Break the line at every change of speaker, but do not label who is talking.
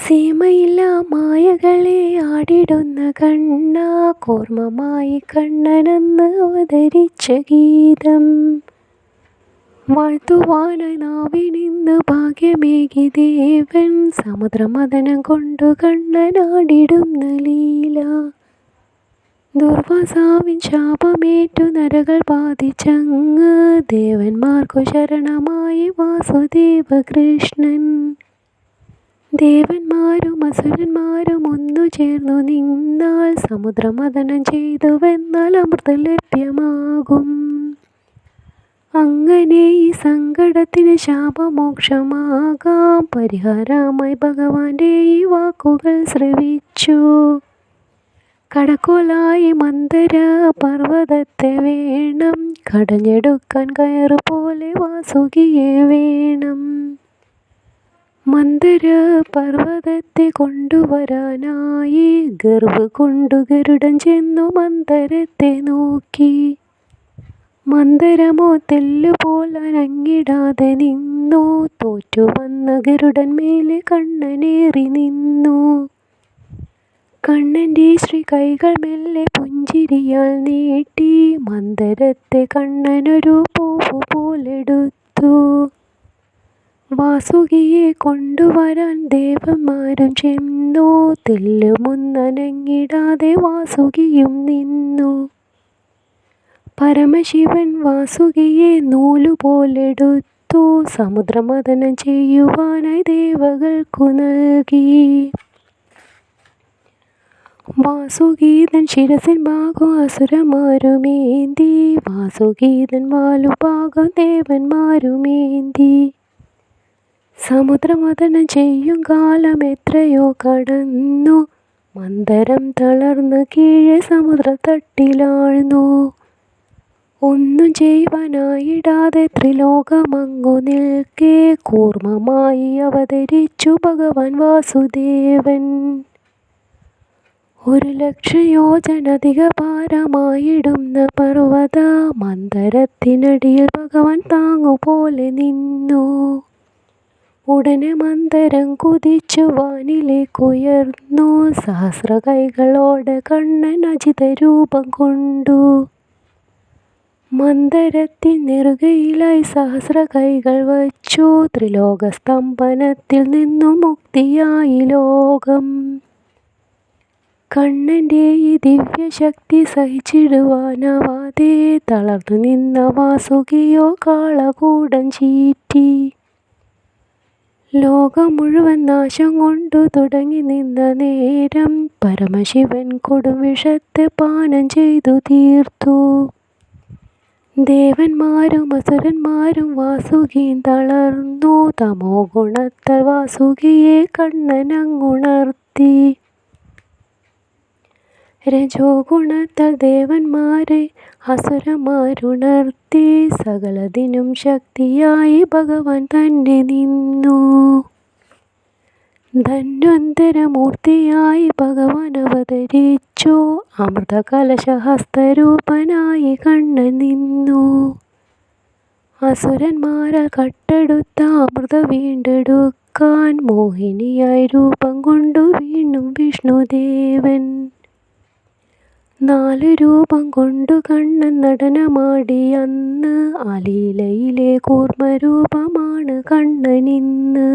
സീമയില്ല മായകളെ ആടിടുന്ന കണ്ണ, കൂർമ്മമായി കണ്ണനെന്ന് അവതരിച്ച ഗീതം വാഴ്ത്തുവാനായി നാവിനിന്ന് ഭാഗ്യമേകി ദേവൻ, സമുദ്രമഥനം കൊണ്ടു കണ്ണനാടിടുന്ന ലീല. ദുർവാസാവിൻ ശാപമേറ്റു നരകൾ ബാധിച്ചങ്ങ്, ദേവന്മാർക്കു ശരണമായി വാസുദേവ കൃഷ്ണൻ. ദേവന്മാരും അസുരന്മാരും ഒന്നു ചേർന്നു നിന്നാൽ, സമുദ്രമഥനം ചെയ്തുവെന്നാൽ അമൃതം ലഭ്യമാകും. അങ്ങനെ ഈ സങ്കടത്തിന് ശാപമോക്ഷമാകാം പരിഹാരമായി ഭഗവാന്റെ ഈ വാക്കുകൾ ശ്രവിച്ചു. കടക്കോലായി മന്ദര പർവ്വതത്തെ വേണം, കടഞ്ഞെടുക്കാൻ കയറുപോലെ വാസുകിയെ വേണം. മന്ദര പർവ്വതത്തെ കൊണ്ടുവരാനായി ഗർവ് കൊണ്ടു ഗരുഡൻ ചെന്നു മന്ദരത്തെ നോക്കി. മന്ദരമോ തെല്ലുപോൽ അനങ്ങിടാതെ നിന്നു, തോറ്റുവന്ന ഗരുഡൻ മേലെ കണ്ണനേറി നിന്നു. കണ്ണൻ്റെ ശ്രീ കൈകൾ മെല്ലെ പുഞ്ചിരിയാൽ നീട്ടി, മന്ദരത്തെ കണ്ണനൊരു പൂവു പോലെടുത്തു. വാസുകിയെ കൊണ്ടുവരാൻ ദേവന്മാരും ചെന്നു, തെല്ലുമൊന്നനങ്ങിടാതെ വാസുകിയും നിന്നു. പരമശിവൻ വാസുകിയെ നൂലുപോലെടുത്തു, സമുദ്രമഥനം ചെയ്യുവാനായി ദേവകൾക്കു നൽകി. വാസുകീതൻ ശിരസിൻ ഭാഗം അസുരന്മാരുമേന്തി, വാസുകീതൻ വാലുഭാഗം ദേവന്മാരുമേന്തി. സമുദ്രമഥനം ചെയ്യും കാലം എത്രയോ കടന്നു, മന്ദരം തളർന്ന് കീഴെ സമുദ്രത്തട്ടിലാഴ്ന്നു. ഒന്നും ചെയ്യുവാനായിടാതെ ത്രിലോകമങ്ങു നിൽക്കെ, കൂർമ്മമായി അവതരിച്ചു ഭഗവാൻ വാസുദേവൻ. 1,00,000 യോജനധിക ഭാരമായിടുന്ന പർവ്വത മന്ദരത്തിനടിയിൽ ഭഗവാൻ താങ്ങുപോലെ നിന്നു. ഉടനെ മന്ദരം കുതിച്ചു വാനിലേക്കുയർന്നു, സഹസ്ര കൈകളോടെ കണ്ണൻ അജിത രൂപം കൊണ്ടു. മന്ദരത്തിൻ നെറുകയിലായി സഹസ്ര കൈകൾ വച്ചു, ത്രിലോക സ്തംഭനത്തിൽ നിന്നു മുക്തിയായി ലോകം. കണ്ണൻ്റെ ഈ ദിവ്യശക്തി സഹിച്ചിടുവാനാവാതെ തളർന്നു നിന്ന വാസുകിയോ കാളകൂടം ചീറ്റി. ലോകം മുഴുവൻ നാശം കൊണ്ടു തുടങ്ങി നിന്ന നേരം, പരമശിവൻ കൊടും വിഷത്തെ പാനം ചെയ്തു തീർത്തു. ദേവന്മാരും അസുരന്മാരും വാസുകിയും തളർന്നു, തമോ ഗുണത്താൽ വാസുകിയെ കണ്ണനങ്ങുണർത്തി. രജോ ഗുണത്താൽ ദേവന്മാരെ അസുരന്മാരുണർത്തി, സകലതിനും ശക്തിയായി ഭഗവാൻ തന്നെ നിന്നു. ധന്വന്തരമൂർത്തിയായി ഭഗവാൻ അവതരിച്ചു, അമൃതകലശഹസ്തരൂപനായി കണ്ണൻ നിന്നു. അസുരന്മാരാൽ കട്ടെടുത്ത അമൃത വീണ്ടെടുക്കാൻ മോഹിനിയായി രൂപം കൊണ്ടു വീണ്ടും വിഷ്ണുദേവൻ. 4 രൂപം കൊണ്ടു കണ്ണൻ നടനമാടി അന്ന്, ആ ലീലയിലെ കൂർമ്മരൂപമാണ് കണ്ണനിന്ന്.